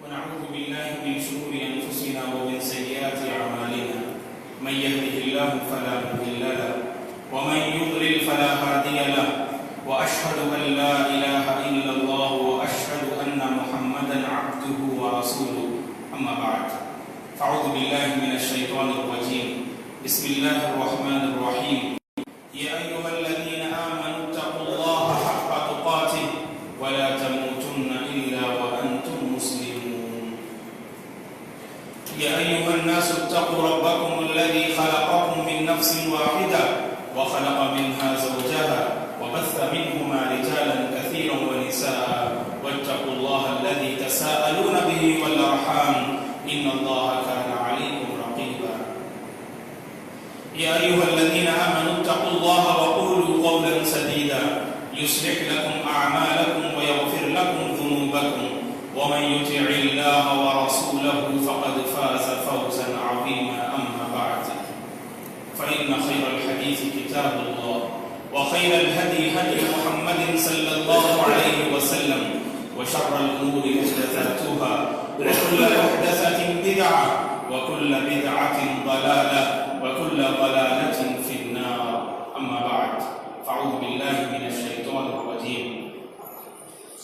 ونعوذ بالله من شرور أنفسنا ومن سيئات أعمالنا من يهده الله فلا مضل له ومن يضلل فلا هادي له وأشهد أن لا إله إلا الله وأشهد أن محمدا عبده ورسوله أما بعد فأعوذ بالله من الشيطان الرجيم بسم الله الرحمن الرحيم يا أيها الذين آمنوا اتقوا الله حق تقاته ولا تموتن إلا وأنتم مسلمون يا أيها الناس اتقوا ربكم الذي خلقكم من نفس واحدة وخلق منها زوجها وبث منهما رجالا كثيرا ونساء واتقوا الله الذي تساءلون به والأرحام إن الله كان عليكم رقيبا يا أيها الذين آمنوا اتقوا الله وقولوا قولا سديدا يصلح لكم أعمالكم ويغفر لكم ذنوبكم ومن يطع الله ورسوله فقد فاز فوزا عظيما أما بعد فإن خير الحديث كتاب الله وخير الهدي هدي محمد صلى الله عليه وسلم وشر الأمور محدثاتها وكل محدثة بدعة وكل بدعة ضلالة وكل ضلالة في النار أما بعد فأعوذ بالله من الشيطان الرجيم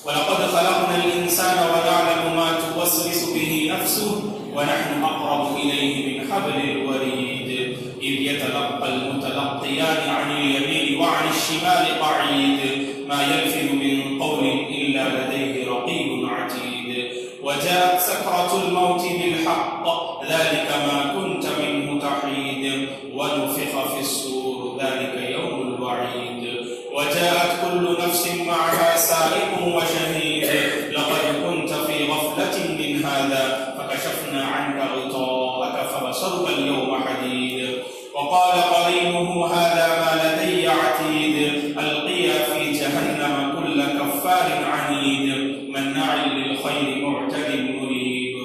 ولقد خلقنا الإنسان ونعلم ما توسوس به نفسه ونحن أقرب إليه من حبل الوريد إذ يتلقى المتلقيان عن اليمين وعن الشمال قعيد ما يلفظ من قول إلا لديه رقيب عتيد وجاءت سكرة الموت بالحق ذلك ما كنت منه تحيد ونفخ في الصور ذلك يوم الوعيد وجاءت كل نفس معها سائق وشهيد لقد كنت في غفلة من هذا فكشفنا عنك غطاءك فبصرك اليوم حديد وقال قرينه هذا ما لدي عتيد ألقيا في جهنم كل كفار عنيد مناع للخير معتد مريب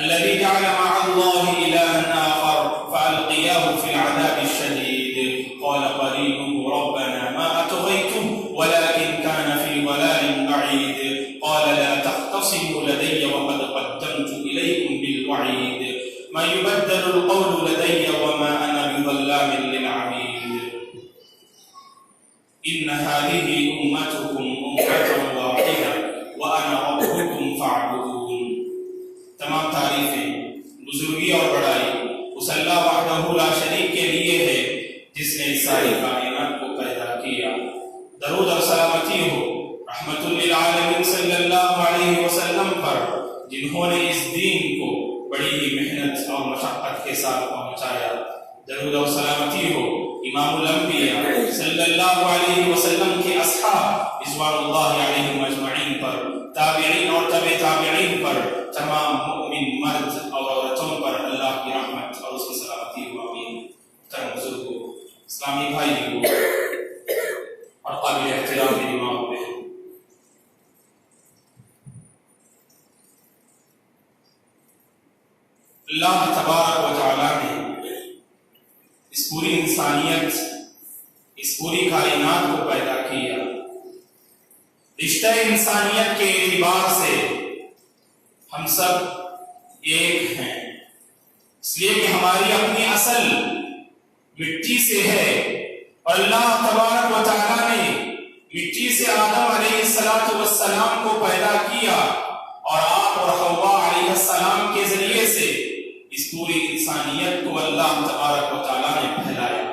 الذي جعل مع الله إلها آخر فألقياه في العذاب الشديد قال قرينه ربنا ما أطغيته ولكن كان في ضلال بعيد قال لا تختصموا لدي وقد قدمت إليكم بالوعيد ما يبدل القول لدي وما أنا بظلام للعبيد إن هذه أمتكم أمة واحدة وأنا ربكم فاعبدون تمام تعریفیں بزرگی اور بڑائی اس اللہ وحدہ لا شریک کے لیے ہے جس نے ساری کائنات کو پیدا کیا. درود اور سلامتی ہو رحمت للعالمین صلی اللہ علیہ وسلم پر جنہوں نے اس دین کو بڑی ہی محنت اور مشقت کے ساتھ پہنچایا. درود اور سلامتی ہو امام الانبیاء صلی اللہ علیہ وسلم کے اصحاب رضوان اللہ علیہم اجمعین پر، تابعین اور تبع تابعین پر، تمام مؤمن مرد اور عورتوں پر اللہ کی رحمت اور اس کی سلامتی ہو. آمین. محترم بزرگوں، اسلامی بھائیوں اور قابل احترام امام پہ اللہ تبارک و تعالی نے اس پوری انسانیت، اس پوری کائنات کو پیدا کیا. رشتہ انسانیت کے اعتبار سے ہم سب ایک ہیں، اس لیے کہ ہماری اپنی اصل مٹی سے ہے اور اللہ تبارک و تعالی نے مٹی سے آدم علیہ السلام کو پیدا کیا اور آپ اور حوا علیہ السلام کے ذریعے سے اس پوری انسانیت کو اللہ تبارک و تعالی نے پھیلایا.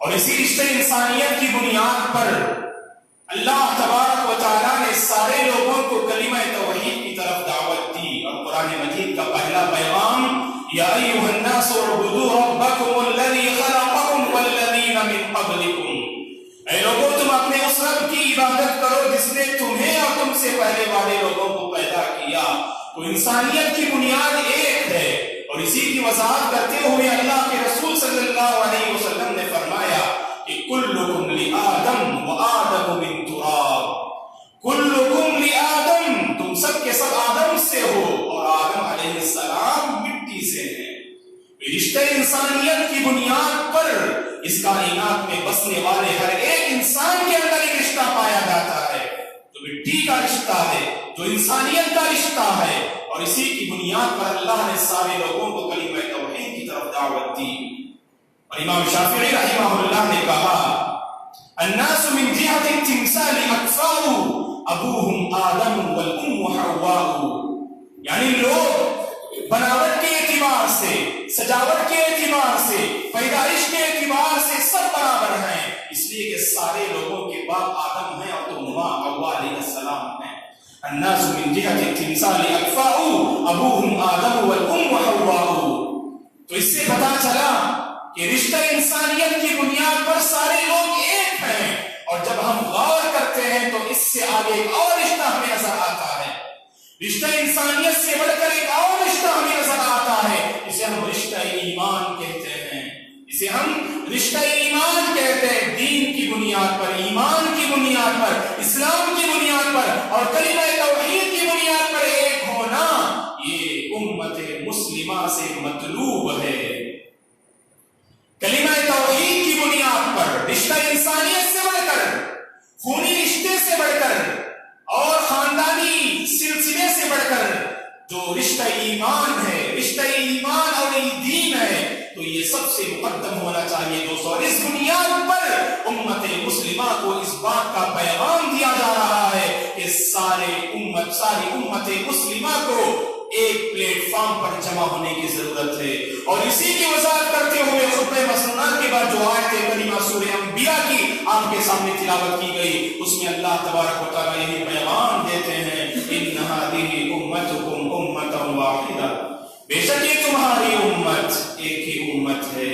اور اسی رشتہ انسانیت کی بنیاد پر اللہ تبارک و تعالی نے سارے لوگوں کو کلمہ توحید کی طرف دعوت دی اور قرآن مجید کا پہلا پیغام یا ایھا الناس اعبدوا ربکم الذی خلقکم والذین من قبلکم، اے لوگوں تم اپنے اس رب کی عبادت کرو جس نے تمہیں اور تم سے پہلے والے لوگوں کو پیدا کیا. تو انسانیت کی بنیاد ایک ہے اور اسی کی وضاحت کرتے ہوئے اللہ کے رسول صلی اللہ علیہ وسلم نے فرمایا کہ کلکم لآدم وآدم من تراب، کلکم لآدم، تم سب کے سب آدم سے ہو اور آدم علیہ السلام مٹی سے ہیں. رشتہ انسانیت کی بنیاد پر اس کائنات میں بسنے والے ہر ایک انسان کے اندر ایک رشتہ پایا جاتا ہے. تو مٹی کا رشتہ ہے جو انسانیت کا رشتہ ہے، اور اسی کی بنیاد پر اللہ نے سارے لوگوں کو کلمہ توحید کی طرف دعوت دی۔ اور امام شافعی رحمہ اللہ نے کہا الناس من جهة التمثال اکفاء ابوہم آدم والام حواء، یعنی لوگ بناوٹ کے اعتبار سے، سجاوٹ کے اعتبار سے، پیدائش کے اعتبار سے سب برابر ہیں، اس لیے کہ سارے لوگوں کے باپ آدم ہیں اور تو ماں حوا علیہ السلام ہیں۔ الناس من جهة التمثال اکفاء ابوہم آدم والام حواء۔ تو اس سے پتا چلا کہ رشتہ انسانیت کی بنیاد پر سارے لوگ ایک ہیں، اور جب ہم غور کرتے ہیں تو اس سے آگے ایک اور رشتہ ہمیں نظر آتا ہے، رشتہ انسانیت سے بڑھ کر ایک اور رشتہ ہمیں نظر آتا ہے، اسے ہم رشتہ ایمان کہتے ہیں، اسے ہم رشتہ ایمان کہتے ہیں۔ دین کی بنیاد پر، ایمان کی بنیاد پر، اسلام کی بنیاد پر اور کلمہ توحید کی بنیاد پر ایک ہونا، یہ امت مسلمہ سے مطلوب ہے۔ کلمہ توحید کی بنیاد پر رشتہ انسانیت سے بڑھ کر، خونی رشتے سے بڑھ کر اور خاندانی سلسلے سے بڑھ کر جو رشتہ ایمان ہے، رشتہ ایمان اور دین ہے، تو یہ سب سے مقدم ہونا چاہیے دوستو۔ اور اس بنیاد پر امت مسلمہ کو اس بات کا پیغام دیا جا رہا ہے کہ ساری امت مسلمہ کو ایک پلیٹ فارم پر جمع ہونے کی ضرورت ہے۔ اور اسی کی وضاحت کرتے ہوئے خطبہ مسنونہ کے بعد جو آیت کریمہ سورہ انبیاء کی آپ کے سامنے تلاوت کی گئی، اس میں اللہ تبارک و تعالیٰ یہی پیغام دیتے ہیں ان هذه امتکم امۃ واحدہ، بے شک یہ تمہاری امت ایک ہی امت ہے،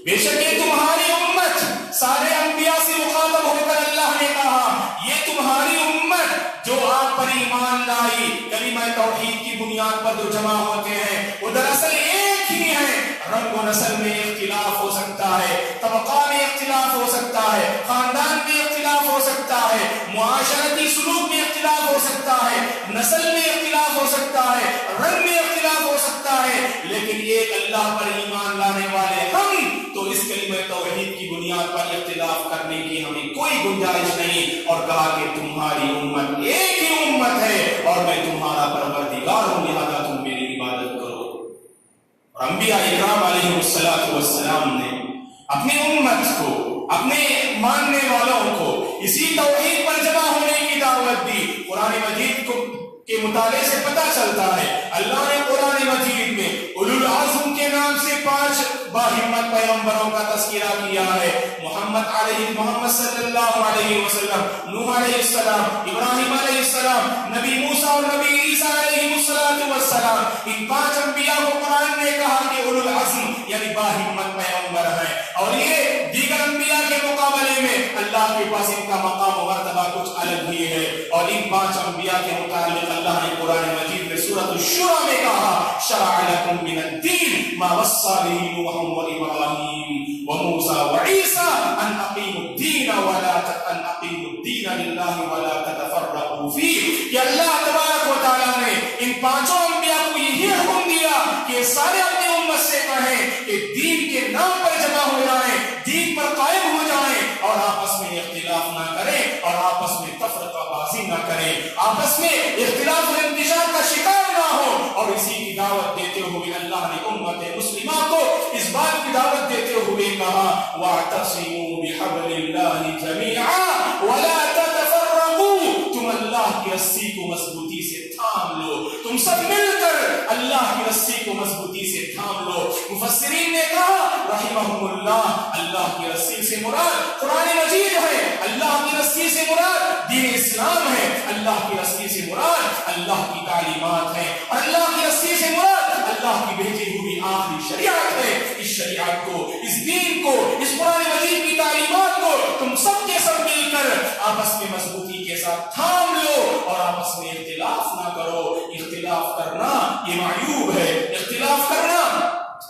بے شک یہ تمہاری امت، سارے انبیاء سے مخاطب ہو کر اللہ نے کہا یہ تمہاری امت جو آپ پر ایمان لائی، کلمہ توحید کی بنیاد پر جو جمع ہوتے ہیں وہ دراصل ایک ہی ہے۔ رنگ و نسل میں اختلاف ہو سکتا ہے، طبقہ میں اختلاف ہو سکتا ہے، خاندان میں اختلاف ہو سکتا ہے، معاشرتی سلوک میں اختلاف ہو سکتا ہے، نسل میں اختلاف ہو سکتا ہے، رنگ میں اختلاف ہو سکتا ہے، لیکن ایک اللہ پر ایمان لانے والے ہم تو اس کلمہ توحید کی بنیاد پر اختلاف کرنے کی ہمیں کوئی گنجائش نہیں۔ اور کہا کہ تمہاری امت ایک ہی امت ہے اور میں تمہارا پروردگار ہوں، لہذا تم میری عبادت کرو۔ اور انبیاء اکرام علیہ السلام نے اپنی امت کو، اپنے ماننے والوں کو اسی توحید پر جمع ہونے کی دعوت دی۔ قرآن مجید کے مطالعے سے پتہ چلتا ہے اللہ نے قرآن مجید میں اولو العزم کے نام سے 5 باہمت پیغمبروں کا تذکرہ کیا ہے۔ محمد صلی اللہ علیہ وسلم، نوح علیہ السلام، ابراہیم علیہ السلام، نبی موسیٰ اور نبی عیسیٰ علیہ السلام، ان 5 انبیاء کو قرآن نے کہا کہ اولو العزم یعنی باہمت پیغمبر ہیں، اور یہ دیگر انبیاء کے مقابلے میں اللہ کے پاس ان کا مقام و مرتبہ کچھ الگ ہی ہے۔ اور ان 5 انبیاء کے متعلق اللہ نے قرآن مجید میں سورۃ الشورى میں کہا شرع لکم من الدین ما وصى به نوح وابراہیم وموسى وعیسى ان اقیموا الدین للہ ولا تتفرقوا فیہ، کہ اللہ تبارک و تعالیٰ نے ان 5 انبیاء کو یہی حکم دیا کہ سارے اپنی امت سے کہیں کہ دین کے نام پر جمع ہو جائیں، دین پر قائم ہو جائیں، اور آپس میں اختلاف نہ کریں اور آپس میں تفرقہ بازی نہ کریں، آپس میں اختلاف اور انتشار کا شکار نہ ہو۔ اور اسی کی دعوت دیتے ہوئے اللہ نے امت مسلمہ کو اس بات کی دعوت دیتے ہوئے کہا وَاعْتَصِمُوا بِحَبْلِ اللَّهِ جَمِيعًا وَلَا تَتَفَرَّقُوا، تم اللہ کی رسی کو مضبوطی سے تھام لو، تم سب مل کر اللہ کی رسی کو مضبوطی سے تھام لو۔ مفسرین نے کہا رحمہم اللہ اللہ کی رسی سے مراد قرآن مجید ہے، اللہ کی رسی سے مراد دین اسلام ہے، اللہ کی رسی سے مراد اللہ کی تعلیمات ہے، اور اللہ کی رسی سے مراد اللہ کی بھیجی ہوئی آخری شریعت ہے۔ اس شریعت کو، اس دین کو، اس قرآن مجید کی تعلیمات کو تم سب کے سب مل کر آپس میں مضبوطی کے ساتھ تھام لو اور آپس میں اختلاف نہ کرو۔ اختلاف کرنا یہ معیوب ہے، اختلاف کرنا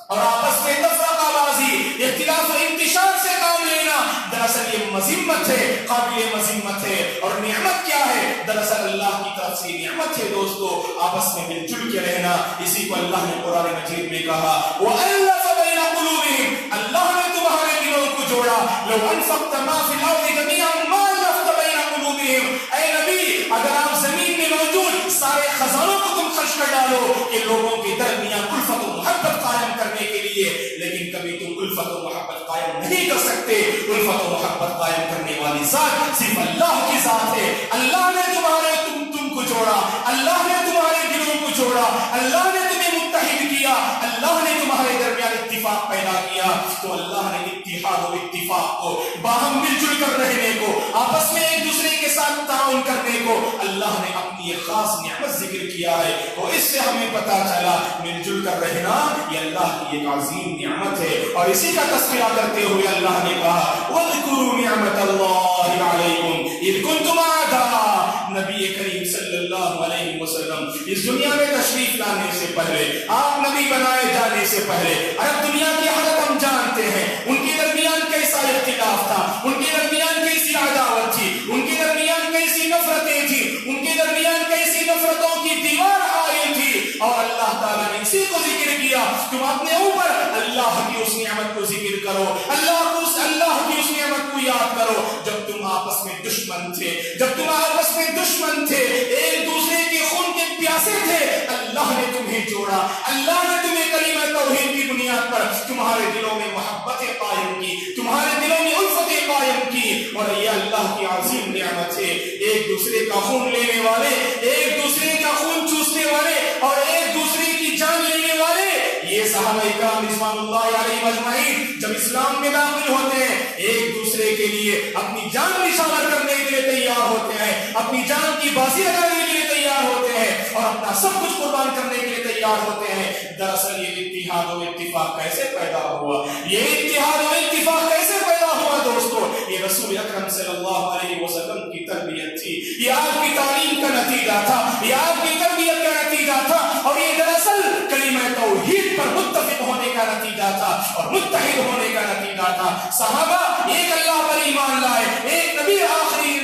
اور آپس میں تفرقہ بازی، اختلاف و انتشار سے کام لینا دراصل یہ مذمت ہے، قابل مذمت ہے۔ اور نعمت کیا ہے؟ دراصل اللہ کی طرف سے نعمت ہے دوستو، آپس میں مل جل کے رہنا۔ اسی کو اللہ نے قرآن مجید میں کہا وَأَلَّفَ بَيْنَ قُلُوبِهِمْ، اللہ نے تمہارے دلوں کو جوڑا۔ لَوْ أَنفَقْتَ مَا فِي الْأَرْضِ جَمِيعًا مَا أَلَّفْتَ بَيْنَ قُلُوبِهِمْ کنوزہم، اے نبی اگر آپ زمین میں موجود سارے خزانوں کو تم خرچ کر ڈالو کہ لوگوں کے درمیان الفت و محبت قائم کرنے کے لیے، لیکن کبھی تم الفت و محبت قائم نہیں کر سکتے. الفت و محبت قائم کرنے والی ذات صرف اللہ کی ذات ہے. اللہ نے تمہارے تم کو جوڑا، اللہ نے تمہارے دلوں کو جوڑا، اللہ نے تمہیں متحد کیا، اللہ نے تمہارے درمیان اتفاق پیدا کیا. تو اللہ نے اتحاد و اتفاق کو، باہم مل جل کر رہنے کو، آپس میں ایک دوسرے کے ساتھ تعاون کرنے کو اللہ نے اپنی ایک خاص نعمت ذکر کیا ہے. اور اس سے ہمیں پتا چلا مل جل کر رہنا یہ اللہ کی ایک عظیم نعمت ہے. اور اسی کا تذکرہ کرتے ہوئے اللہ نے کہا وَاذْكُرُوا نِعْمَةَ اللَّهِ عَلَيْكُمْ إِذْ كُنْتُمْ أَعْدَاءً. نبی کریم صلی اللہ علیہ وسلم اس دنیا میں تشریف لانے سے پہلے، آپ نبی بنائے جانے سے پہلے، عرب دنیا کی حالت ہم جانتے ہیں. ان کے درمیان کیسا اختلاف تھا، ان کے درمیان کیسی عداوت تھی، ان کے درمیان کیسی نفرتیں تھی، ان کے درمیان کیسی نفرتوں کی دیوار حائل تھی. اور اللہ تعالیٰ نے اسی کو ذکر کیا تم اپنے اوپر اللہ کی اس نعمت کو ذکر کرو، اللہ کی اس نعمت کو یاد کرو جب تم آپس میں دشمن تھے، جب تم آپس میں دشمن تھے، ایک دوسرے کے خون کے پیاسے تھے. اللہ نے تمہیں جوڑا، اللہ نے تمہیں کلمہ توحید کی بنیاد پر تمہارے دلوں میں محبتیں قائم کی، تمہارے دلوں میں الفتیں قائم کی. اور یہ اللہ کی عظیم نعمت ہے. ایک دوسرے کا خون لینے والے، ایک دوسرے کا خون چوسنے والے اور ایک دوسرے کی جان لینے والے یہ صحابہ کرام رضوان اللہ علیہم اجمعین جب اسلام میں داخل ہوتے ہیں ایک دوسرے کے لیے اپنی جان نثار کرنے کے لیے تیار ہوتے ہیں، اپنی جان کی بازی لگانے کے لیے تیار ہوتے ہیں اور اپنا سب کچھ قربان کرنے کے لیے تیار ہوتے ہیں. دراصل یہ اتحاد و اتفاق کیسے پیدا ہوا؟ یہ اتحاد و اتفاق کیسے پیدا ہوا دوستو؟ یہ رسول اکرم صلی اللہ علیہ وسلم کی تربیت تھی، یہ آپ کی تعلیم کا نتیجہ تھا، یہ آپ کی تربیت کا نتیجہ تھا. اور یہ دراصل کلمہ توحید پر متفق ہونے کا نتیجہ تھا اور متحد ہونے کا نتیجہ تھا. صحابہ ایک اللہ پر ایمان لائے، ایک نبی آخری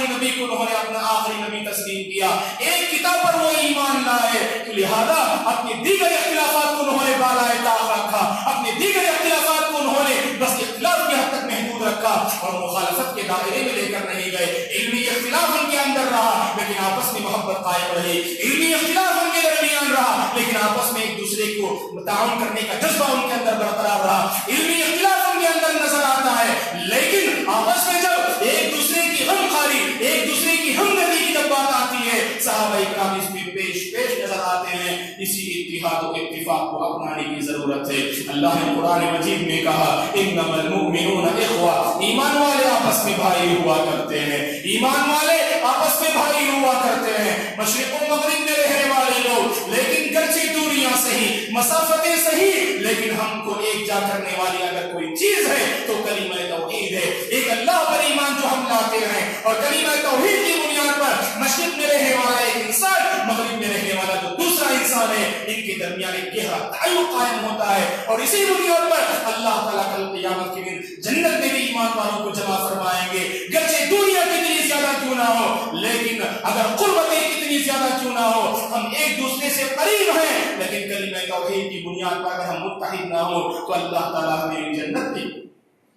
نبی کو انہوں نے اپنا آخری نبی تسلیم کیا، ایک کتاب پر وہ ایمان لائے. تو لہذا اپنے دیگر اختلافات کو انہوں نے بالائے طاق رکھا، اپنے دیگر اختلافات کو انہوں نے بس اختلاف کی حد تک محدود رکھا اور مخالفت کے دائرے میں لے کر نہیں گئے. علمی اختلاف ان کے اندر رہا لیکن آپس میں محبت قائم رہی، علمی اختلاف ان کے درمیان رہا لیکن آپس میں ایک دوسرے کو تعاون کرنے کا جذبہ ان کے اندر برقرار رہا. علمی اختلاف ان کے اندر نظر آتا ہے لیکن آپس میں جب ایک دوسرے کی غمخواری، ایک دوسرے کی ہمدردی کی جب بات آتی ہے صحابہ اکرام اس میں پیش نظر آتے ہیں. اسی اتحاد و اتفاق کو اپنانے کی ضرورت ہے. اللہ نے قرآن مجید میں کہا انما المؤمنون اخوہ، ایمان والے آپس میں بھائی ہوا کرتے ہیں، ایمان والے آپس میں بھائی ہوا کرتے ہیں. مشرق و مغرب میں رہنے والے لوگ لیکن گرچہ دوریاں صحیح، مسافتیں صحیح، لیکن ہم کو ایک جا کرنے والی اگر کوئی چیز ہے تو کلمہ توحید ہے. ایک اللہ پر ایمان جو ہم لاتے ہیں اور کلمہ توحید کی بنیاد پر مشرق میں رہنے والا ایک انسان، مغرب میں رہنے والا جو دوسرا انسان ہے، ان کے درمیان ایک گہرا تعلق قائم ہوتا ہے. اور اسی بنیاد پر اللہ تعالیٰ کل قیامت کے دن جنت میں بھی ایمان والوں کو جمع فرمائیں گے. گرچہ دوریاں کتنی زیادہ کیوں نہ ہو لیکن اگر قربتیں کتنی زیادہ کیوں نہ ہو، ہم ایک دوسرے سے قریب ہیں لیکن کلمہ توحید کی بنیاد پر اگر ہم متحد نہ ہو تو اللہ تعالیٰ ہمیں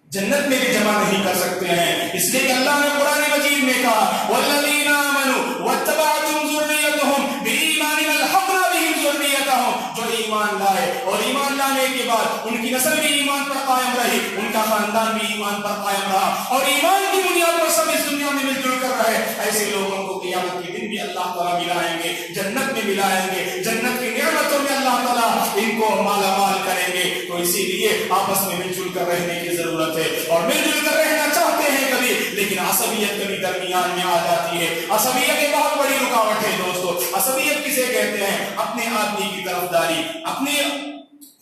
جنت میں بھی جمع نہیں کر سکتے ہیں. اس لیے کہ اللہ نے قرآن مجید میں کہا والذین آمنوا واتبعتهم ذریتهم بإیمان الحقنا بهم ذریتهم، جو ایمان لائے اور ایمان لانے کے بعد ان کی نسل بھی ایمان پر قائم رہی، ان کا خاندان بھی ایمان پر قائم رہا اور ایمان کی بنیاد پر سب اس دنیا میں مل جل کر رہے. ایسے لوگوں کو قیامت کے دن بھی اللہ تعالیٰ ملائیں گے، جنت میں ملائیں گے، جنت کی نعمتوں میں اللہ تعالیٰ ان کو مالا مال کریں گے. تو اسی لیے آپس میں مل جل کر رہنے کی ضرورت ہے اور مل جل کر رہنا چاہتے ہیں کبھی، لیکن عصبیت کبھی درمیان میں آ جاتی ہے. عصبیت ایک بہت بڑی رکاوٹ ہے دوستو. عصبیت کسے کہتے ہیں؟ اپنے آدمی کی طرفداری، اپنی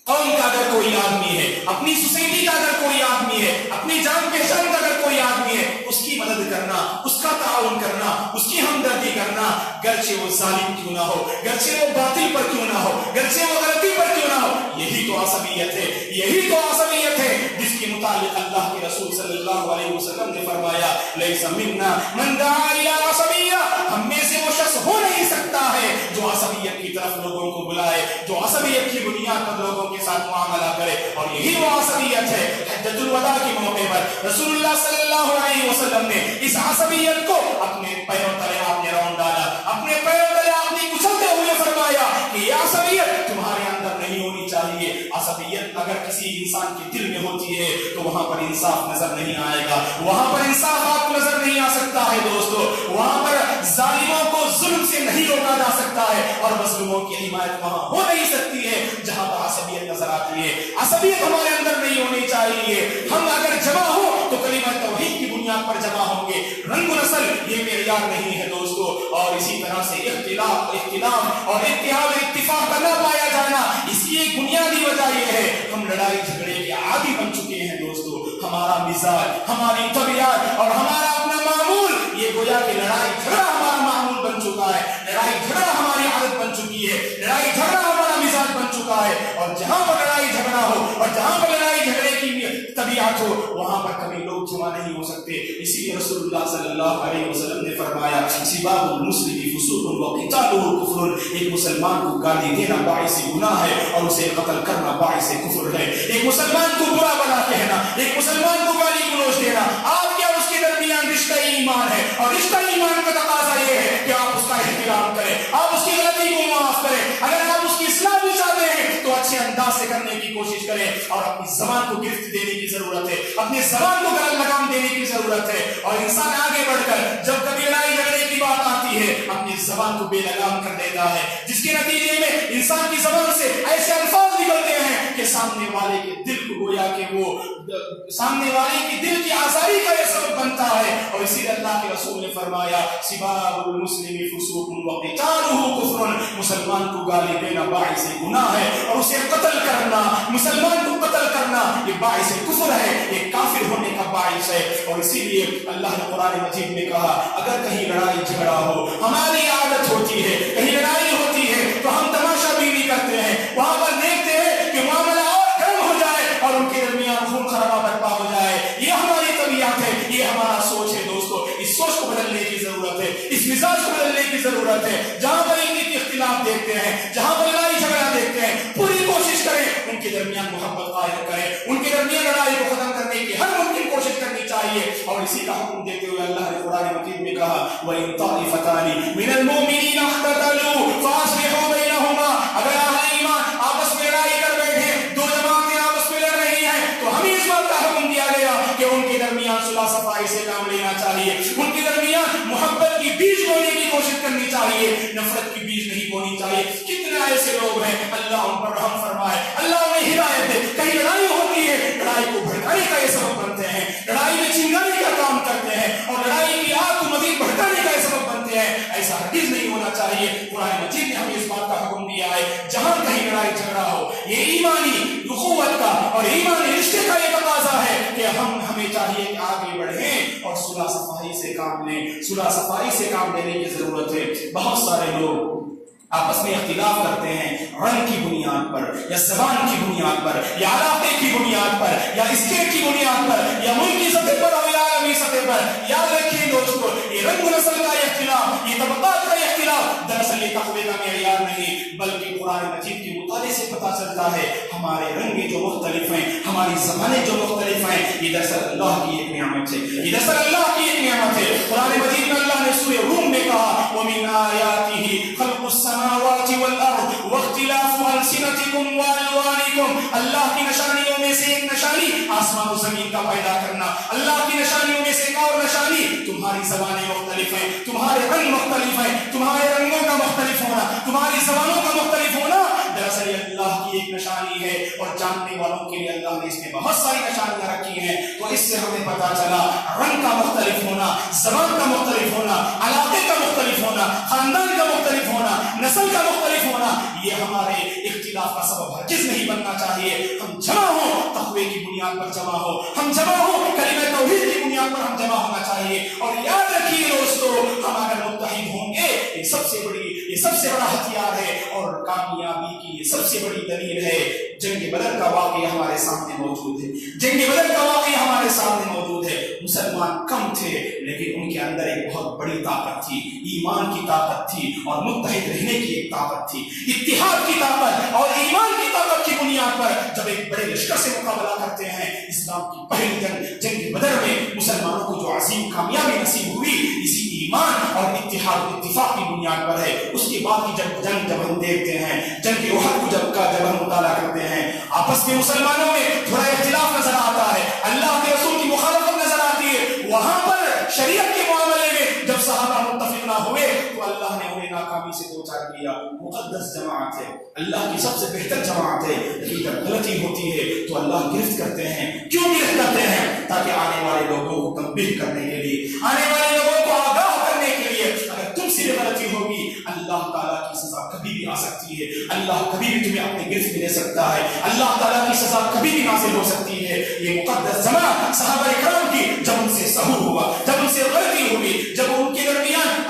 قوم کا اگر کوئی آدمی ہے، اپنی سوسائٹی کا اگر کوئی آدمی ہے، اپنی جان پہچان کا اگر کوئی آدمی ہے، اس کی مدد کرنا، اس کا تعاون کرنا، اس کی ہمدردی کرنا، گرچہ وہ ظالم کیوں نہ ہو، گرچہ وہ باطل پر کیوں نہ ہو، گرچہ وہ غلطی پر کیوں نہ ہو. یہی تو عصبیت ہے، یہی تو عصبیت ہے جس کے متعلق اللہ کے رسول صلی اللہ علیہ وسلم نے فرمایا لیس منا من دعا الی عصبیہ، ہم میں سے وہ شخص ہو نہیں سکتا ہے جو عصبیت کی طرف لوگوں کو بلائے، جو عصبیت کی بنیاد بنیاد پر لوگوں کے ساتھ معاملہ کرے. اور یہی وہ عصبیت ہے. حجۃ الوداع کے موقع پر رسول اللہ صلی اللہ علیہ وسلم نے اس عصبیت کو اپنے پیروں تلے آپ نے رون ڈالا, اپنے پیروں تلے آپ نے کچلتے ہوئے فرمایا کہ یہ عصبیت تمہارے اندر نہیں ہونی چاہیے. عصبیت اگر کسی انسان کے دل میں ہوتی ہے تو وہاں پر انصاف نظر نہیں آئے گا, وہاں پر انصاف آپ کو نظر نہیں آ سکتا ہے دوستو, وہاں پر ظالموں کو ظلم سے نہیں روکا جا سکتا ہے, اور مظلوموں کی حمایت وہاں ہو نہیں سکتی ہے جہاں پر عصبیت نظر آتی ہے. عصبیت ہمارے اندر نہیں ہونی چاہیے. ہم اگر جمع ہو تو کلمہ توحید کی بنیاد پر جمع ہوں گے. رنگ و نسل یہ معیار نہیں ہے دوستو. اور اسی طرح سے اختلاف اور اتحاد اور اتفاق کا نہ پایا جانا, اس کی ایک بنیادی وجہ یہ ہے ہم لڑائی جھگڑے کے عادی بن چکے ہیں دوستو. ہمارا مزاج, ہماری طبیعت اور ہمارا اپنا معمول یہ گویا کہ لڑائی جھگڑا ہمارا معمول بن چکا ہے. لڑائی جھگڑا ہماری عادت بن چکی ہے, لڑائی جھگڑا ہمارا مزاج بن چکا ہے. اور جہاں پر لڑائی جھگڑا ہو اور جہاں پر لڑائی جھگڑے کی طبیعت ہو وہاں پر کبھی لوگ جمع نہیں ہو سکتے. اسی لیے رسول اللہ صلی اللہ علیہ وسلم نے فرمایا سباب المسلم فسوق وقتاله کفر. ایک مسلمان کو گالی دینا باعث گناہ ہے اور اسے قتل کرنا باعث کفر ہے. ایک مسلمان کو برا بلا کہنا, ایک مسلمان کو گالی گلوچ دینا, آپ کیا اس کے درمیان رشتہ ایمان ہے, اور رشتہ ایمان کا تقاضا یہ ہے کہ آپ اس کا احترام کریں, آپ اس کی غلطی کو معاف کریں. اگر آپ اس کی اصلاح بھی چاہتے ہیں تو اچھے انداز سے کرنے کی کوشش کریں. اور اپنی زبان کو گرفت دینے کی ضرورت ہے, اپنی زبان کو گرم لگام دینے کی ضرورت ہے. اور انسان آگے بڑھ کر جب کبھی لڑائی جھگڑے کی بات آتی ہے اپنی زبان کو بے لگام کر دیتا ہے, جس کے نتیجے میں انسان کی زبان سے ایسے الفاظ نکلتے ہیں کہ سامنے والے کے دل کو گویا کہ وہ سامنے والے کی دل کی آزاری کا یہ سبب بنتا ہے. اور اسی لیے اللہ کے رسول نے فرمایا سباب المسلم فسوق وقتاله کفر. مسلمان کو گالی دینا باعث گناہ ہے اور اسے قتل کرنا, مسلمان کو قتل کرنا یہ باعث کفر ہے, یہ کافر ہونے کا باعث ہے. اور اسی لیے اللہ نے قرآن مجید میں کہا اگر کہیں لڑائی جھگڑا ہو, ہماری عادت ہوتی ہے کہیں لڑائی ہوتی ہے تو ہم تماشا بینی کرتے ہیں, وہاں پر دیکھتے ہیں کہ معاملہ اور گرم ہو جائے اور ان کے درمیان خون خرابہ برپا ہو جائے. یہ ہماری طبیعت ہے, یہ ہمارا سوچ ہے دوستو. اس سوچ کو بدلنے کی ضرورت ہے, اس مزاج کو بدلنے کی ضرورت ہے. جہاں پر ان کے اختلاف دیکھتے ہیں, جہاں پر لڑائی جھگڑا دیکھتے ہیں, پوری کوشش کریں ان کے درمیان محبت قائم کریں, ان کے درمیان لڑائی کو ختم کرنے کی ہر ممکن کوشش کرنی چاہیے. اور اسی کا حکم دیتے ہوئے اللہ نے قرآن مجید میں کہا وَإِن طَائِفَتَانِ مِنَ الْمُؤْمِنِينَ اقْتَتَلُوا فَأَصْلِحُوا بَيْنَهُمَا. اگر اہل ایمان آپس میں لڑائی کر بیٹھے, دو جماعتیں آپس میں لڑ رہی ہیں, تو ہمیں اس بات کا حکم دیا گیا کہ ان کے درمیان صلح صفائی سے کام لینا چاہیے, ان کے درمیان محبت کی بیج بونے کی کوشش کرنی چاہیے, نفرت کی بیج نہیں بونی چاہیے. کتنے ایسے لوگ ہیں, اللہ ان پر رحم فرمائے, اللہ انہیں ہدایت دے. کہیں لڑائی ہوتی ہے, لڑائی کو بھڑکانے کا یہ سبب بنتے ہیں, لڑائی میں چنگانے کا کام کرتے ہیں اور لڑائی کی آگ کو مزید بھڑکانے کا یہ سبب بنتے ہیں. ایسا ہرگز نہیں ہونا چاہیے. قرآن مجید نے ہمیں اس بات کا حکم دیا ہے جہاں کہیں لڑائی جھگڑا ہو, یہ ایمانی اخوت کا اور ایمانی رشتے کا یہ تقاضا ہے کہ ہمیں چاہیے کہ آگے بڑھیں اور صلح صفائی سے کام لیں. صلح صفائی سے کام لینے کی ضرورت ہے. بہت سارے لوگ آپس میں اختلاف کرتے ہیں رنگ کی بنیاد پر, یا زبان کی بنیاد پر, یا علاقے کی بنیاد پر, یا اسٹیٹ کی بنیاد پر, یا ملک کی سطح پر اور یا عالمی سطح پر. یاد رکھیے دوستو, یہ رنگ و نسل کا اختلاف, یہ طبقات کا اختلاف دراصل یہ تقوی کا معیار نہیں, بلکہ قرآن مجید کے مطالعے سے پتہ چلتا ہے ہمارے رنگ جو مختلف ہیں, ہماری زبانیں جو مختلف ہیں, یہ دراصل اللہ کی ایک نعمت ہے, یہ دراصل اللہ کی ایک نعمت ہے. قرآن مجید میں اللہ نے سورہ روم میں کہا وَمِنْ آيَاتِهِ خَلْقُ السَّمَاوَاتِ وَالْأَرْضِ وَاخْتِلَافُ أَلْسِنَتِكُمْ وَأَلْوَانِكُمْ. اللہ کی نشانیوں میں سے ایک نشانی آسمان و زمین کا پیدا کرنا. اللہ کی نشانیوں میں سے ایک اور نشانی تمہاری زبانیں مختلف ہیں, تمہارے رنگ مختلف ہیں, تمہارے رنگوں کا مختلف ہونا, تمہاری زبانوں کا مختلف ہونا دراصل اللہ کی ایک نشانی ہے. اور جاننے والوں کے لیے اللہ نے اس میں بہت ساری نشانیاں رکھی ہیں. تو اس سے ہمیں پتا چلا رنگ کا مختلف ہونا, زبان کا مختلف ہونا, علاقے کا مختلف ہونا, خاندان کا مختلف ہونا, نسل کا مختلف ہونا, یہ ہمارے اختلاف کا سبب ہرگز نہیں بننا چاہیے. ہم جمع ہوں تقوی کی بنیاد پر جمع ہو, ہم جمع ہوں کلمہ توحید کی بنیاد پر ہم جمع ہونا چاہیے. اور یاد رکھیے دوستو, ہم اگر متحد ہوں گے یہ سب سے بڑا ہتھیار ہے اور کامیابی کی یہ سب سے بڑی دلیل ہے۔ جنگ بدر کا واقعہ ہمارے سامنے موجود ہے، جنگ بدر کا واقعہ ہمارے سامنے موجود ہے۔ مسلمان کم تھے لیکن ان کے اندر ایک بہت بڑی طاقت تھی، ایمان کی طاقت تھی اور متحد رہنے کی ایک طاقت تھی، اتحاد کی طاقت اور ایمان کی طاقت کی بنیاد پر جب ایک بڑے لشکر سے مقابلہ کرتے ہیں۔ اسلام کی پہلی جنگ بدر میں مسلمانوں کو جو عظیم کامیابی نصیب ہوئی اسی ایمان اور اتحاد و اتفاق کی بنیاد پر ہے۔ اس کے بعد کی جنگ جب ہم دیکھتے ہیں، جنگ احد کو جب ہم مطالعہ کرتے ہیں، آپس میں مسلمانوں میں تھوڑا اختلاف نظر آتا ہے، اللہ کے رسول کی مخالفت نظر آتی ہے۔ وہاں پر شریعت کے معاملے میں جب صحابہ متفق نہ ہوئے تو اللہ نے انہیں ناکامی سے دوچار کیا۔ مقدس جماعت ہے، اللہ کی سب سے بہتر جماعت ہے، لیکن جب غلطی ہوتی ہے تو اللہ گرفت کرتے ہیں۔ کیوں گرفت کرتے ہیں؟ تاکہ آنے والے لوگوں کو تنبیہ کرنے کے لیے، آنے والے لوگوں کو آگاہ کرنے کے لیے، اگر تم سے غلطی ہوگی اللہ تعالیٰ کی سزا کبھی بھی آ سکتی ہے، اللہ کبھی بھی تمہیں اپنے گرفت میں لے سکتا ہے، اللہ تعالیٰ کی سزا کبھی بھی نازل ہو سکتی ہے۔ یہ مقدس جماعت صحابہ کرام کی جب ان سے سہو ہوا، جب ان سے غلطی ہوئی، جب ان کے درمیان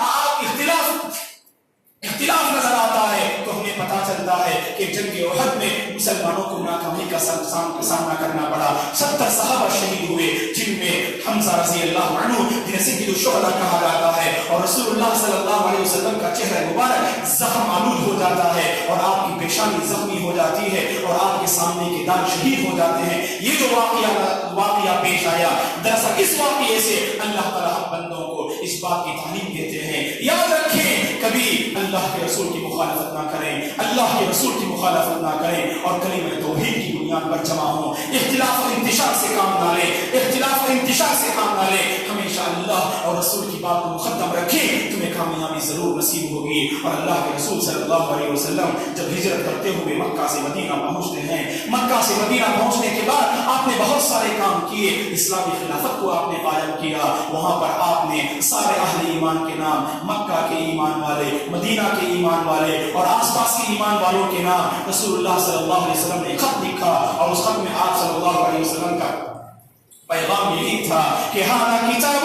اختلاف نظر آتا ہے تو ہمیں پتا چلتا ہے کہ جنگ احد میں مسلمانوں کو ناکامی کا سامنا کرنا پڑا۔ 70 صحابہ شہید ہوئے، جن میں حمزہ رضی اللہ عنہ جنہیں سید الشہداء کہا جاتا ہے، اور رسول اللہ صلی اللہ علیہ وسلم کا چہرہ مبارک زخم آلود ہو جاتا ہے اور آپ کی پیشانی زخمی ہو جاتی ہے اور آپ کے سامنے کے دان شہید ہو جاتے ہیں۔ یہ جو واقعہ پیش آیا، دراصل اس واقعے سے اللہ تعالیٰ ہم بندوں کو اس بات کی تعلیم دیتے ہیں، یاد رکھیں کبھی اللہ کے رسول کی مخالفت نہ کریں، اللہ کے رسول کی مخالفت نہ کریں اور کلمہ توحید کی بنیاد پر جمع ہوں۔ اختلاف اور انتشار سے کام نہ لیں، اختلاف اور انتشار سے کام نہ لیں، ہمیشہ اللہ اور رسول کی بات کو مقدم رکھیں، تمہیں کامیابی ضرور نصیب ہوگی۔ اور اللہ کے رسول صلی اللہ علیہ وسلم جب ہجرت کرتے ہوئے مکہ سے مدینہ پہنچتے ہیں، مکہ سے مدینہ پہنچنے کے بعد آپ نے بہت سارے کام کیے، اسلامی خلافت کو آپ نے قائم کیا۔ وہاں پر آپ نے سارے اہل ایمان کے نام، مکہ کے ایمان والے، مدینہ کے ایمان والے اور آس پاس کے ایمان والوں کے نام رسول اللہ صلی اللہ علیہ وسلم نے خط لکھا، اور اس خط میں آپ صلی اللہ علیہ وسلم کا پیغام یہی تھا کہ هذا کتاب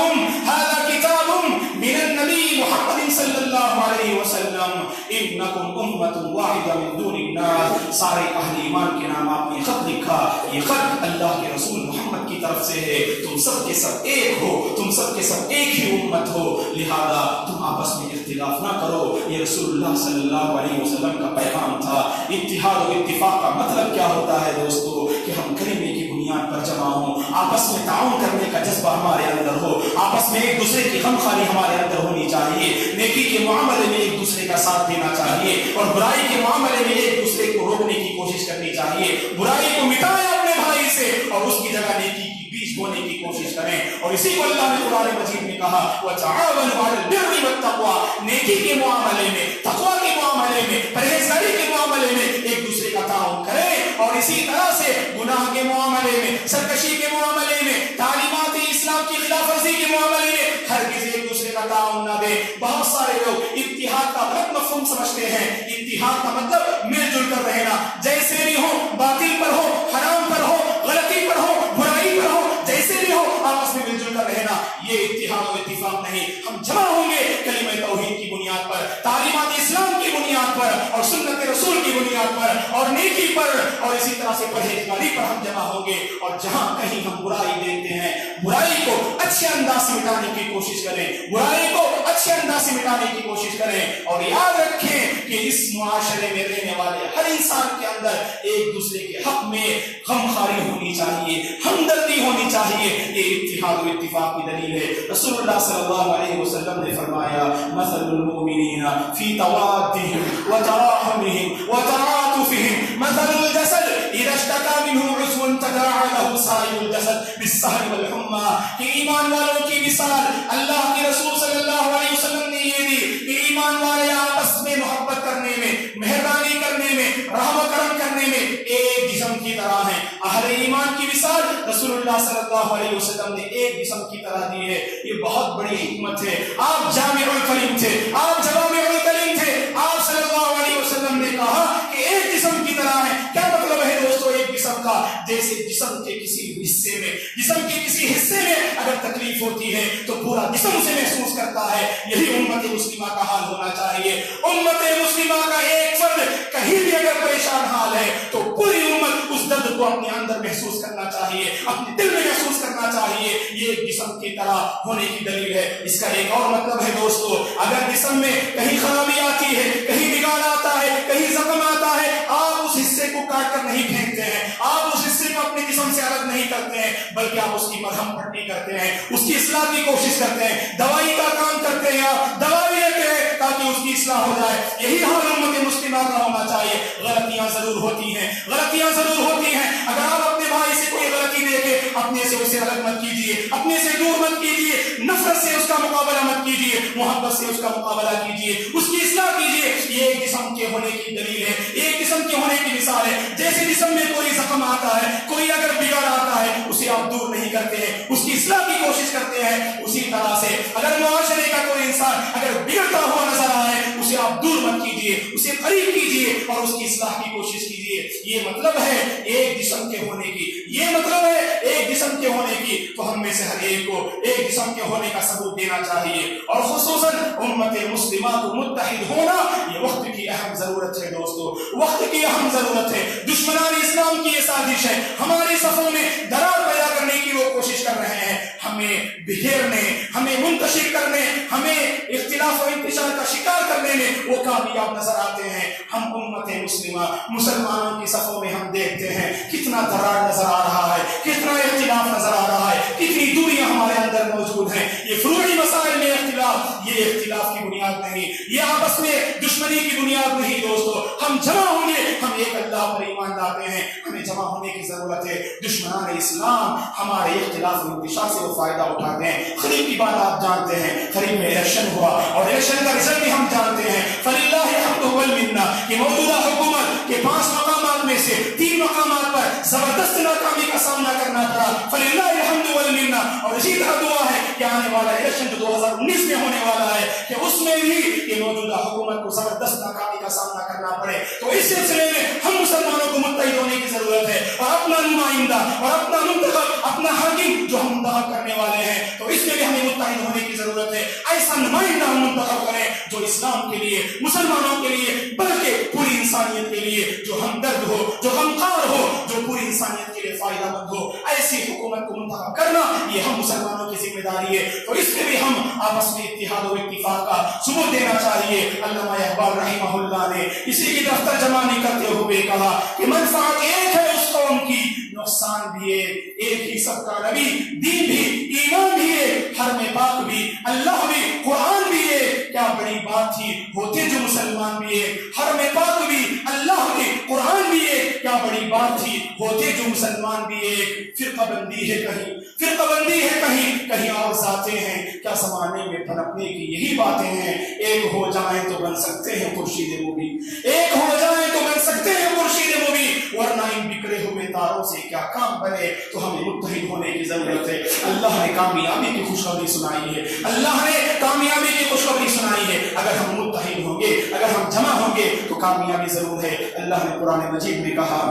من النبی محمد صلی اللہ علیہ وسلم انکم امۃ واحدہ من دون الناس۔ سارے اہل ایمان کے نام آپ نے خط لکھا، یہ خط اللہ کے رسول محمد کی طرف سے ہے، تم سب کے سب ایک ہو، تم سب کے سب ایک ہی امت ہو، لہذا تم آپس میں اختلاف نہ کرو۔ یہ رسول اللہ صلی اللہ علیہ وسلم کا پیغام تھا۔ اتحاد و اتفاق کا مطلب کیا ہوتا ہے دوستو؟ کہ ہم کلمے کی بنیاد پر جمع ہوں، آپس میں تعاون کرنے کا جذبہ ہمارے اندر ہو، آپس میں ایک دوسرے کی غمخواری ہمارے اندر ہونی چاہیے، نیکی کے معاملے میں ایک دوسرے کا ساتھ دینا چاہیے اور برائی کے معاملے میں ایک دوسرے کو روکنے کی کوشش کرنی چاہیے۔ برائی کو مٹائیں اپنے بھائی سے اور اس کی جگہ نیکی کی بیج بونے کی کوشش کریں، اور اسی کو اللہ نے قرآن مجید میں کہا وَتَعَاوَنُوا عَلَى الْبِرِّ وَالتَّقْوَىٰ، نیکی کے معاملے میں، تقویٰ کے معاملے میں، پرہیزگاری کے معاملے میں ایک دوسرے کا تعاون کریں، اور اسی طرح سے گناہ کے معاملے میں، سرکشی کے معاملے میں، تعلیمات اسلام کی خلاف ورزی کے معاملے میں ہرگز ایک دوسرے کا تعاون نہ دیں۔ بہت سارے لوگ اتحاد کا غلط مفہوم سمجھتے ہیں۔ اتحاد کا مطلب مل جل کر رہنا، جیسے بھی ہو، باطل پر ہو، حرام پر ہو، غلطی پر ہو، برائی پر ہو، جیسے بھی ہو آپس میں مل جل کر رہنا، یہ اتحاد و اتفاق نہیں۔ ہم جمع ہوں گے کلمہ توحید کی بنیاد پر، تعلیمات اسلام کی بنیاد پر اور سنت رسول کی بنیاد پر اور نیکی پر اور اسی طرح سے پرہیزگاری پر ہم جمع ہوں گے، اور جہاں کہیں ہم برائی دیکھتے ہیں، برائی کو اچھے انداز سے مٹانے کی کوشش کریں، برائی کو اچھے انداز سے مٹانے کی کوشش کریں، اور یاد رکھیں کہ اس معاشرے میں رہنے والے ہر انسان کے اندر ایک دوسرے کے حق میں غمخواری ہونی چاہیے، ہمدردی ہونی چاہیے۔ یہ اتحاد و اتفاق کی دلیل ہے۔ رسول اللہ صلی اللہ علیہ وسلم نے فرمایا مثل المؤمنین فی توادهم وتراحمهم وتعاطفهم مثل الجسد اذا اشتكى منه عضو تداعى له سائر الجسد بالسهر والحمى، کہ ایمان والوں کی مثال اللہ کے رسول صلی اللہ علیہ وسلم نے یہ دی کہ ایمان والے آپس میں محبت کرنے میں، مہربانی کرنے میں، رحم و کرم کرنے میں ایک جسم کی طرح ہیں۔ اہل ایمان کی مثال رسول اللہ صلی اللہ علیہ وسلم نے ایک جسم کی طرح دی ہے۔ یہ بہت بڑی حکمت ہے۔ آپ جامع الکلم تھے، آپ جوامع الکلم تھے۔ آپ صلی اللہ علیہ وسلم نے کہا کہ ایک جسم کی طرح ہے۔ کیا مطلب ہے دوستو ایک جسم کا؟ جیسے جسم کے کسی حصے میں اگر تکلیف تکلیف ہوتی ہے تو پورا جسم اسے محسوس کرتا ہے. یہی امت مسلمہ کا حال ہونا چاہیے. امت مسلمہ کا ایک فرد کہیں بھی اگر پریشان حال ہے تو پوری امت اس درد کو اپنے اندر محسوس کرنا چاہیے, اپنے دل میں محسوس کرنا چاہیے. یہ ایک جسم کی طرح ہونے کی دلیل ہے. اس کا ایک اور مطلب ہے دوستو, اگر جسم میں کہیں خرابی آتی ہے, کہیں بگاڑ آتا ہے, کہیں زخم آتا ہے, آپ اس حصے کو کاٹ کر نہیں پھینکتے ہیں, آپ اس حصے کو اپنے جسم سے الگ نہیں کرتے ہیں, بلکہ آپ اس کی مرہم پٹی کرتے ہیں, اس کی اصلاح کی کوشش کرتے ہیں, دوائی کا کام کرتے ہیں, آپ دوائی لیتے ہیں تاکہ اس کی اصلاح ہو جائے. یہی حال امت مسلمہ کا ہونا چاہیے. غلطیاں ضرور ہوتی ہیں, غلطیاں ضرور ہوتی ہیں. اگر آپ اپنے بھائی سے کوئی غلطی دیکھیں, اپنے سے اسے الگ مت کیجیے, اپنے سے دور مت کیجیے, نفرت سے اس کا مقابلہ مت کیجیے, محبت سے اس کا مقابلہ کیجیے, اس کی اصلاح کیجیے. یہ ایک جسم کے ہونے کی دلیل ہے, ایک جسم کے ہونے کی مثال ہے. جیسے جسم میں کوئی زخم آتا ہے, کوئی اگر بگڑ آتا ہے, اسے آپ دور نہیں کرتے ہیں, اس کی اصلاح کی کوشش کرتے ہیں. اسی طرح سے اگر معاشرے کا کوئی انسان اگر بگڑتا ہوا نظر آئے, اسے آپ دور مت کیجیے, اسے قریب کیجیے اور اس کی اصلاح کی کوشش کیجیے. یہ مطلب ہے ایک جسم کے ہونے کی, یہ مطلب ہے ایک جسم کے ہونے کی. تو ہم میں سے ہر ایک کو ایک جسم کے ہونے کا ثبوت دینا چاہیے, اور خصوصاً امت مسلمہ کو متحد ہونا یہ وقت کی اہم ضرورت ہے دوستو, وقت کی اہم ضرورت ہے. دشمنان اسلام کی یہ سازش ہے, ہمارے صفوں میں درار پیدا کرنے کی وہ کوشش کر رہے ہیں, ہمیں بکھیرنے, ہمیں منتشر کرنے, ہمیں اختلاف و انتشار کا شکار کرنے میں وہ کامیاب نظر آتے ہیں. ہم امت مسلمہ مسلمانوں کی صفوں میں ہم دیکھتے ہیں کتنا درار نظر آ رہا ہے, کتنا اختلاف نظر آ رہا ہے, کتنی دوریاں ہمارے اندر موجود ہیں. یہ فروعی مسائل میں اختلاف, یہ اختلاف کی بنیاد نہیں, یہ آپس میں دشمنی کی بنیاد نہیں دوستو. ہم جمع ہوں گے, ہم ایک اللہ پر ایمان لاتے ہیں, ہمیں جمع ہونے کی ضرورت ہے. دشمنان اسلام ہمارے اختلاف و انتشار سے وہ فائدہ اٹھاتے ہیں. خریب کی بات آپ جانتے ہیں, خریب میں الیکشن ہوا اور الیکشن کا رزلٹ بھی ہم جانتے ہیں. فللہ الحمد والمنہ کہ موجودہ حکومت کے 5 مقامات میں سے 3 مقامات پر زبردست ناکامی کا سامنا کرنا پڑا. فللہ الحمد والمنہ. اور اسی طرح دعا ہے کہ آنے والا الیکشن جو 2019 میں ہونے والا ہے کہ اس میں بھی یہ موجودہ حکومت کو زبردست ناکامی کا سامنا کرنا پڑے. تو اس سلسلے میں ہم مسلمانوں کو متحد ہونے کی ضرورت ہے, اور اپنا نمائندہ اور اپنا منتخب, اپنا حاکم جو ہم منتخب کرنے والے ہیں, تو اس میں بھی ہمیں متحد ہونے کی ضرورت ہے. ایسا نمائندہ ہم منتخب کریں جو اسلام کے لیے, مسلمانوں کے لیے, بلکہ پوری انسانیت کے لیے جو ہمدرد ہو, جو غمخوار ہو, جو پوری انسانیت کے لیے فائدہ مند ہو. ایسی حکومت کو منتخب کرنا یہ ہم مسلمانوں کی ذمہ داری ہے. تو اس میں بھی ہم آپس میں اتحاد و اتفاق کا ثبوت دینا چاہیے. علامہ اقبال رحمہ اللہ نے اسی کی طرف ترجمہ کرتے ہوئے کہا کہ منفعت ایک ہے اس قوم کی, نقصان بھی ایک ہی سب کا نبی, دین بھی, ایمان بھی ایک, حرم پاک بھی, اللہ بھی, قرآن بھی ایک. کیا بڑی بات تھی ہوتے جو مسلمان بھی ایک, حرم پاک بھی, اللہ بھی, قرآن بھی ایک. کیا بڑی بات تھی ہوتے جو مسلمان بھی ایک. فرقہ بندی ہے کہیں, فرقہ بندی ہے کہیں, کہیں اور ذاتیں ہیں, کیا زمانے میں پنپنے کی یہی باتیں ہیں. ایک ہو جائیں تو بن سکتے ہیں خورشید مبین, ایک ہو جائیں تو بن سکتے ہیں خورشید مبین, ورنہ ان بکھرے ہوئے تاروں سے کیا کام بنے. تو ہمیں متحد ہونے کی ضرورت ہے. اللہ نے کامیابی کی خوشخبری سنائی ہے, اللہ نے کامیابی کی خوشخبری سنائی ہے. اگر ہم متحد ہوں گے, اگر ہم جمع ہوں گے تو کامیابی ضرور ہے. اللہ نے قرآن مجید میں کہا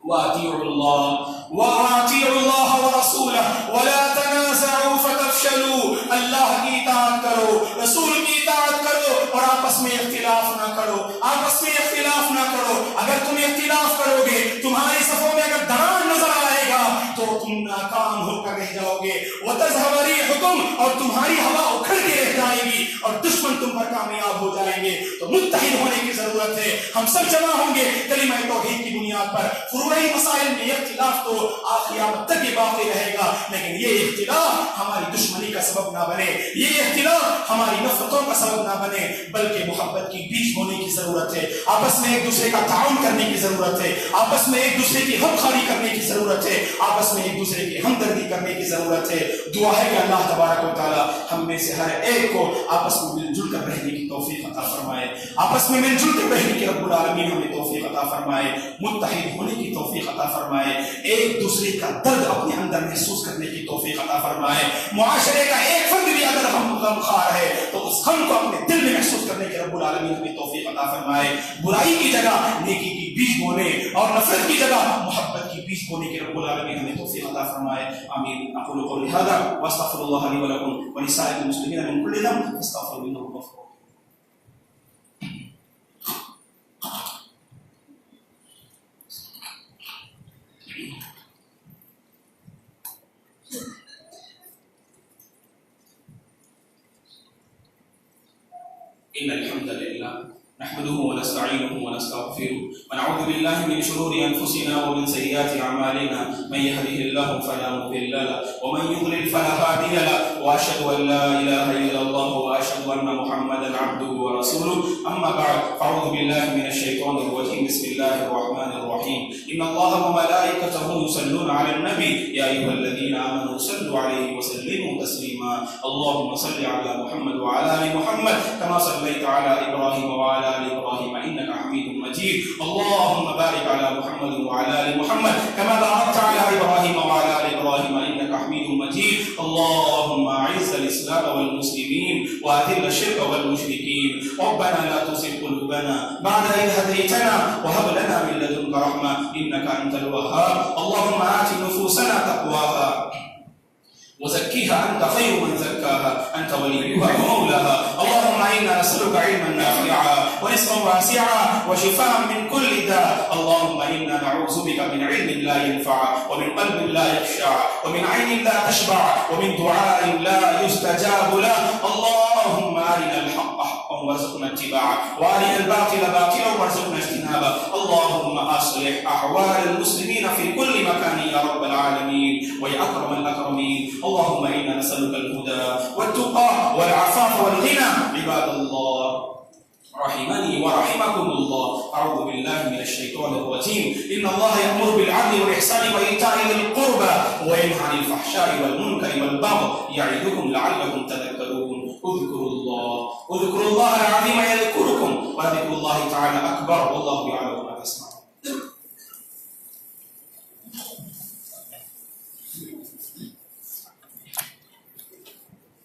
وَأَطِيعُوا اللَّهَ وَرَسُولَهُ وَلَا تَنَازَعُوا فَتَفْشَلُوا. اللہ کی اطاعت کرو, رسول کی اطاعت کرو, اور آپس میں اختلاف نہ کرو, آپس میں اختلاف نہ کرو. اگر تم اختلاف کرو گے, تمہاری صفوں میں اگر درار نظر آئے گا تو تم ناکام ہو کر رہ جاؤ گے. وَتَذْهَبَ رِيحُكُمْ, اور تمہاری ہوا اکھڑ کے رہ جائے گی, اور دشمن تم پر کامیاب ہو جائیں گے. تو متحد ہونے کی ضرورت ہے. ہم سب جمع ہوں گے کلمہ توحید کی بنیاد پر. فروعی مسائل میں اختلاف تو قیامت تک یہ باقی رہے گا, لیکن یہ اختلاف ہماری دشمنی کا سبب نہ بنے, یہ اختلاف ہماری نفرتوں کا سبب نہ بنے, بلکہ محبت کی بیج ہونے کی ضرورت ہے. آپس میں ایک دوسرے کا تعاون کرنے کی ضرورت ہے, آپس میں ایک دوسرے کی غمخواری کرنے کی ضرورت ہے, آپس میں ایک دوسرے کی ہمدردی کرنے کی ضرورت ہے. دعا ہے کہ اللہ تبارک و تعالی ہم میں سے ہر ایک کو آپس میں مل جل کر رہنے کی توفیق عطا فرمائے, آپس میں مل جل کر رہنے کی رب العالمین ہمیں توفیق عطا فرمائے, متحد ہونے کی توفیق عطا فرمائے, ایک دوسرے کا درد اپنے اندر محسوس کرنے کی توفیق عطا فرمائے. معاشرے کا ایک فرد بھی اگر ہم غمخوار ہے تو اس غم کو اپنے دل میں محسوس کرنے کے رب العالمین ہمیں توفیق عطا فرمائے. برائی کی جگہ نیکی کی بیج بونے اور نفرت کی جگہ محبت کی بیچ بولنے کے رب العالمین ہمیں توفیق عطا فرمائے. آمین. اقول قولی ھذا واستغفر الله لي ولكم ولسائر المسلمين من كل ذنب فاستغفروه انه هو الغفور. إن الحمد لله نحمده ونستعينه ونستغفره ونعوذ بالله من شرور أنفسنا ومن سيئات أعمالنا. من يهده الله فلا مضل له ومن يضلل فلا هادي له وأشهد أن لا إله إلا الله وأشهد أن محمدا عبده ورسوله. أما بعد فأعوذ بالله من الشيطان الرجيم. بسم الله الرحمن الرحيم. إن الله وملائكته يصلون على النبي يا أيها الذين آمنوا صلوا عليه وسلموا تسليما. اللهم صل على محمد وعلى آل محمد كما صليت على إبراهيم وعلى آل إبراهيم إنك حميد مجيد. اللهم بارك على محمد وعلى آل محمد كما باركت على إبراهيم وعلى آل إبراهيم إنك حميد مجيد. اللهم أعز الإسلام والمسلمين وأذل الشرك والمشركين. ربنا لا تزغ قلوبنا بعد إذ هديتنا وهب لنا من لدنك رحمة إنك أنت الوهاب. اللهم آت نفوسنا تقواها وزكيها أنت خير من زكاها أنت وليها ومولاها. اللهم إنا نسألك علما نافعا ورزقا واسعا وشفاء من كل داء. اللهم إنا نعوذ بك من علم لا ينفع ومن قلب لا يخشع ومن عين لا تشبع ومن دعاء لا يستجاب له. اللهم أرنا الحق حقا وارزقنا اتباعه وأرنا الباطل باطلا وارزقنا اجتنابه. اللهم أصلح أحوال المسلمين في كل مكان يا رب العالمين ويا أكرم الأكرمين. اللهم إنا نسألك الهدى والتقى والعفاف والغنى. عباد الله رحمني ورحمكم الله. أعوذ بالله من الشيطان الرجيم. إن الله يأمر بالعدل والإحسان وإيتاء ذي القربى وينهى عن الفحشاء والمنكر والبغي يعظكم لعلكم تذكرون. اذكروا الله العظيم يذكركم ولذكر الله تعالى أكبر والله يعلم ما تسمعون.